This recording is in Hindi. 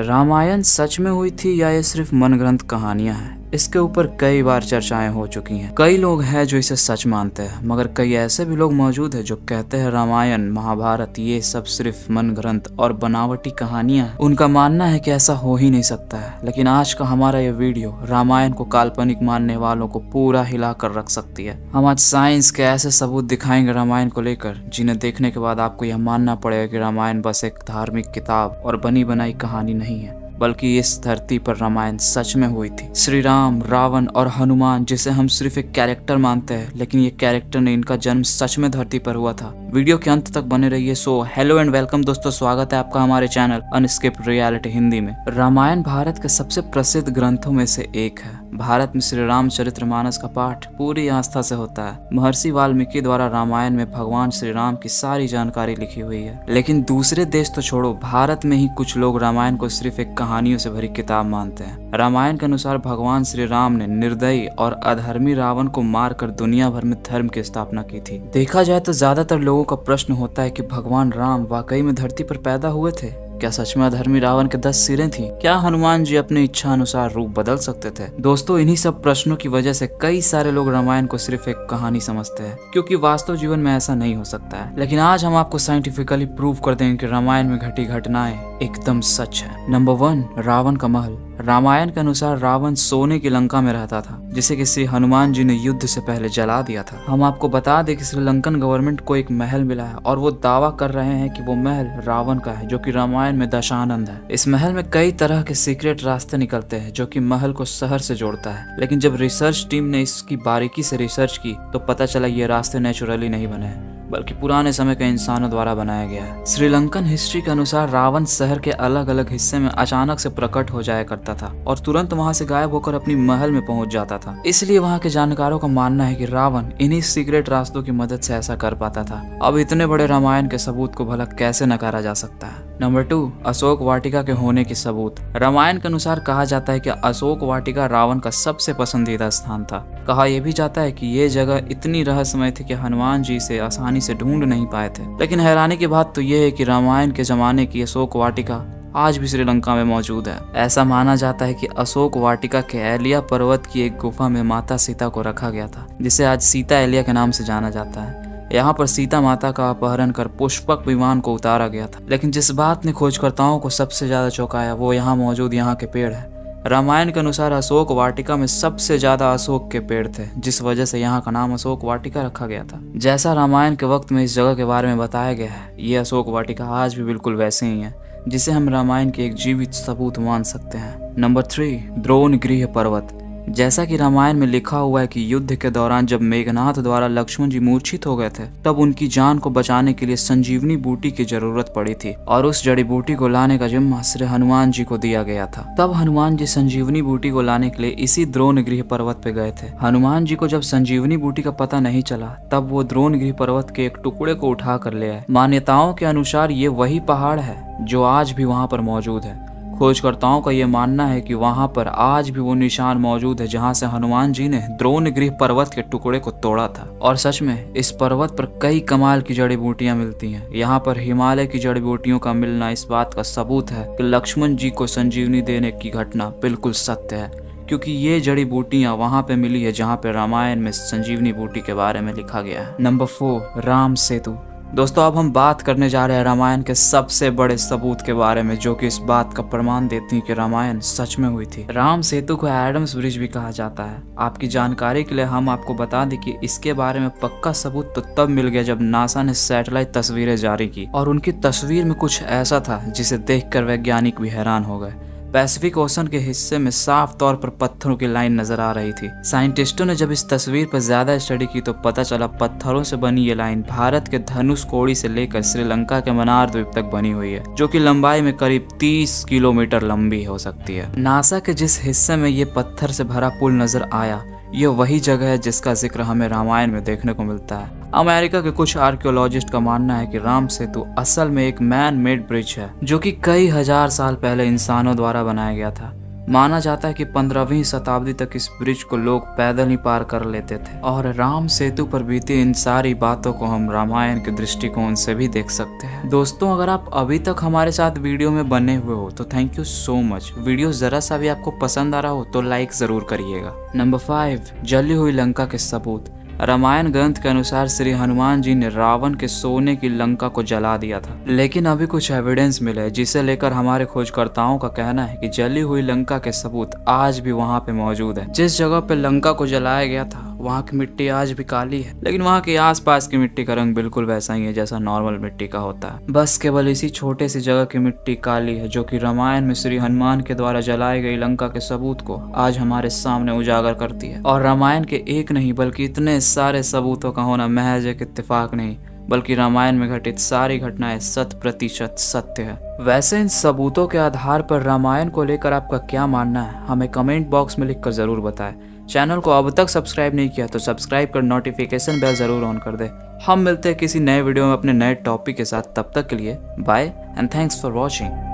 रामायण सच में हुई थी या ये सिर्फ मनगढ़ंत कहानियां हैं? इसके ऊपर कई बार चर्चाएं हो चुकी हैं। कई लोग हैं जो इसे सच मानते हैं, मगर कई ऐसे भी लोग मौजूद हैं जो कहते हैं रामायण महाभारत ये सब सिर्फ मनगढ़ंत और बनावटी कहानियां हैं। उनका मानना है कि ऐसा हो ही नहीं सकता है। लेकिन आज का हमारा ये वीडियो रामायण को काल्पनिक मानने वालों को पूरा हिला कर रख सकती है। हम आज साइंस के ऐसे सबूत दिखाएंगे रामायण को लेकर, जिन्हें देखने के बाद आपको यह मानना पड़ेगा कि रामायण बस एक धार्मिक किताब और बनी बनाई कहानी नहीं है, बल्कि इस धरती पर रामायण सच में हुई थी। श्री राम, रावण और हनुमान, जिसे हम सिर्फ एक कैरेक्टर मानते हैं, लेकिन ये कैरेक्टर ने, इनका जन्म सच में धरती पर हुआ था। वीडियो के अंत तक बने रहिए। सो हेलो एंड वेलकम दोस्तों, स्वागत है आपका हमारे चैनल अनस्क्रिप्टेड रियलिटी हिंदी में। रामायण भारत के सबसे प्रसिद्ध ग्रंथों में से एक है। भारत में श्री रामचरितमानस का पाठ पूरी आस्था से होता है। महर्षि वाल्मीकि द्वारा रामायण में भगवान श्री राम की सारी जानकारी लिखी हुई है। लेकिन दूसरे देश तो छोड़ो, भारत में ही कुछ लोग रामायण को सिर्फ एक कहानियों से भरी किताब मानते हैं। रामायण के अनुसार भगवान श्री राम ने निर्दयी और अधर्मी रावण को मारकर दुनिया भर में धर्म की स्थापना की थी। देखा जाए तो ज्यादातर लोगों का प्रश्न होता है कि भगवान राम वाकई में धरती पर पैदा हुए थे? क्या सच में अधर्मी रावण के 10 सिरें थीं? क्या हनुमान जी अपनी इच्छा अनुसार रूप बदल सकते थे? दोस्तों, इन्हीं सब प्रश्नों की वजह से कई सारे लोग रामायण को सिर्फ एक कहानी समझते हैं, क्योंकि वास्तव जीवन में ऐसा नहीं हो सकता है। लेकिन आज हम आपको साइंटिफिकली प्रूव कर देंगे कि रामायण में घटी घटनाएं एकदम सच है। नंबर 1, रावण का महल। रामायण के अनुसार रावण सोने की लंका में रहता था, जिसे कि श्री हनुमान जी ने युद्ध से पहले जला दिया था। हम आपको बता दें कि श्रीलंकन गवर्नमेंट को एक महल मिला है और वो दावा कर रहे हैं कि वो महल रावण का है, जो कि रामायण में दशानंद है। इस महल में कई तरह के सीक्रेट रास्ते निकलते हैं, जो कि महल को शहर से जोड़ता है। लेकिन जब रिसर्च टीम ने इसकी बारीकी से रिसर्च की तो पता चला ये रास्ते नेचुरली नहीं बने हैं, बल्कि पुराने समय के इंसानों द्वारा बनाया गया है। श्रीलंकन हिस्ट्री के अनुसार रावण शहर के अलग अलग हिस्से में अचानक से प्रकट हो जाया करता था और तुरंत वहां से गायब होकर अपनी महल में पहुंच जाता था। इसलिए वहां के जानकारों का मानना है कि रावण इन्हीं सीक्रेट रास्तों की मदद से ऐसा कर पाता था। अब इतने बड़े रामायण के सबूत को भला कैसे नकारा जा सकता है? नंबर 2, अशोक वाटिका के होने की सबूत। रामायण के अनुसार कहा जाता है कि अशोक वाटिका रावण का सबसे पसंदीदा स्थान था। कहा यह भी जाता है कि ये जगह इतनी रहस्यमय थी कि हनुमान जी से आसानी से ढूंढ नहीं पाए थे। लेकिन हैरानी की बात तो यह है कि रामायण के जमाने की अशोक वाटिका आज भी श्रीलंका में मौजूद है। ऐसा माना जाता है कि अशोक वाटिका के एलिया पर्वत की एक गुफा में माता सीता को रखा गया था, जिसे आज सीता एलिया के नाम से जाना जाता है। यहाँ पर सीता माता का अपहरण कर पुष्पक विमान को उतारा गया था। लेकिन जिस बात ने खोजकर्ताओं को सबसे ज्यादा चौंकाया वो यहाँ मौजूद यहाँ के पेड़ है। रामायण के अनुसार अशोक वाटिका में सबसे ज्यादा अशोक के पेड़ थे, जिस वजह से यहाँ का नाम अशोक वाटिका रखा गया था। जैसा रामायण के वक्त में इस जगह के बारे में बताया गया है, ये अशोक वाटिका आज भी बिल्कुल वैसे ही है, जिसे हम रामायण के एक जीवित सबूत मान सकते हैं। नंबर 3, द्रोणगृह पर्वत। जैसा कि रामायण में लिखा हुआ है कि युद्ध के दौरान जब मेघनाथ द्वारा लक्ष्मण जी मूर्छित हो गए थे, तब उनकी जान को बचाने के लिए संजीवनी बूटी की जरूरत पड़ी थी और उस जड़ी बूटी को लाने का जिम्मा श्री हनुमान जी को दिया गया था। तब हनुमान जी संजीवनी बूटी को लाने के लिए इसी द्रोणगृह पर्वत पे गए थे। हनुमान जी को जब संजीवनी बूटी का पता नहीं चला, तब वो द्रोणगृह पर्वत के एक टुकड़े को उठा कर ले आए। मान्यताओं के अनुसार ये वही पहाड़ है जो आज भी वहाँ पर मौजूद है। खोजकर्ताओं का यह मानना है कि वहां पर आज भी वो निशान मौजूद है जहां से हनुमान जी ने द्रोणगृह पर्वत के टुकड़े को तोड़ा था। और सच में इस पर्वत पर कई कमाल की जड़ी बूटियां मिलती हैं। यहाँ पर हिमालय की जड़ी बूटियों का मिलना इस बात का सबूत है कि लक्ष्मण जी को संजीवनी देने की घटना बिल्कुल सत्य है, क्योंकि ये जड़ी बूटियां वहां पे मिली है जहां पे रामायण में संजीवनी बूटी के बारे में लिखा गया है। नंबर 4, राम सेतु। दोस्तों, अब हम बात करने जा रहे हैं रामायण के सबसे बड़े सबूत के बारे में, जो कि इस बात का प्रमाण देती है कि रामायण सच में हुई थी। राम सेतु को एडम्स ब्रिज भी कहा जाता है। आपकी जानकारी के लिए हम आपको बता दें कि इसके बारे में पक्का सबूत तो तब मिल गया जब नासा ने सैटेलाइट तस्वीरें जारी की, और उनकी तस्वीर में कुछ ऐसा था जिसे देखकर वैज्ञानिक भी हैरान हो गए। पैसिफिक ओशन के हिस्से में साफ तौर पर पत्थरों की लाइन नजर आ रही थी। साइंटिस्टों ने जब इस तस्वीर पर ज्यादा स्टडी की तो पता चला पत्थरों से बनी ये लाइन भारत के धनुषकोडी से लेकर श्रीलंका के मन्नार द्वीप तक बनी हुई है, जो कि लंबाई में करीब 30 किलोमीटर लंबी हो सकती है। नासा के जिस हिस्से में ये पत्थर से भरा पुल नजर आया, ये वही जगह है जिसका जिक्र हमें रामायण में देखने को मिलता है। अमेरिका के कुछ आर्कियोलॉजिस्ट का मानना है कि राम सेतु असल में एक मैन मेड ब्रिज है, जो कि कई हजार साल पहले इंसानों द्वारा बनाया गया था। माना जाता है कि 15वीं शताब्दी तक इस ब्रिज को लोग पैदल ही पार कर लेते थे और राम सेतु पर बीती इन सारी बातों को हम रामायण के दृष्टिकोण से भी देख सकते हैं। दोस्तों, अगर आप अभी तक हमारे साथ वीडियो में बने हुए हो तो thank you so much. Video जरा सा भी आपको पसंद आ रहा हो तो लाइक जरूर करिएगा। नंबर 5, जली हुई लंका के सबूत। रामायण ग्रंथ के अनुसार श्री हनुमान जी ने रावण के सोने की लंका को जला दिया था, लेकिन अभी कुछ एविडेंस मिले जिसे लेकर हमारे खोजकर्ताओं का कहना है कि जली हुई लंका के सबूत आज भी वहां पे मौजूद है। जिस जगह पे लंका को जलाया गया था वहां की मिट्टी आज भी काली है, लेकिन वहां के आसपास की मिट्टी का रंग बिल्कुल वैसा ही है जैसा नॉर्मल मिट्टी का होता है। बस केवल इसी छोटे सी जगह की मिट्टी काली है, जो कि रामायण में श्री हनुमान के द्वारा जलाई गई लंका के सबूत को आज हमारे सामने उजागर करती है। और रामायण के एक नहीं बल्कि इतने सारे सबूतों का होना महज एक इत्तेफाक नहीं, बल्कि रामायण में घटित सारी घटनाएं 100% सत्य है। वैसे इन सबूतों के आधार पर रामायण को लेकर आपका क्या मानना है, हमें कमेंट बॉक्स में लिखकर जरूर बताएं। चैनल को अब तक सब्सक्राइब नहीं किया तो सब्सक्राइब कर नोटिफिकेशन बेल जरूर ऑन कर दे। हम मिलते हैं किसी नए वीडियो में अपने नए टॉपिक के साथ। तब तक के लिए bye and thanks for watching.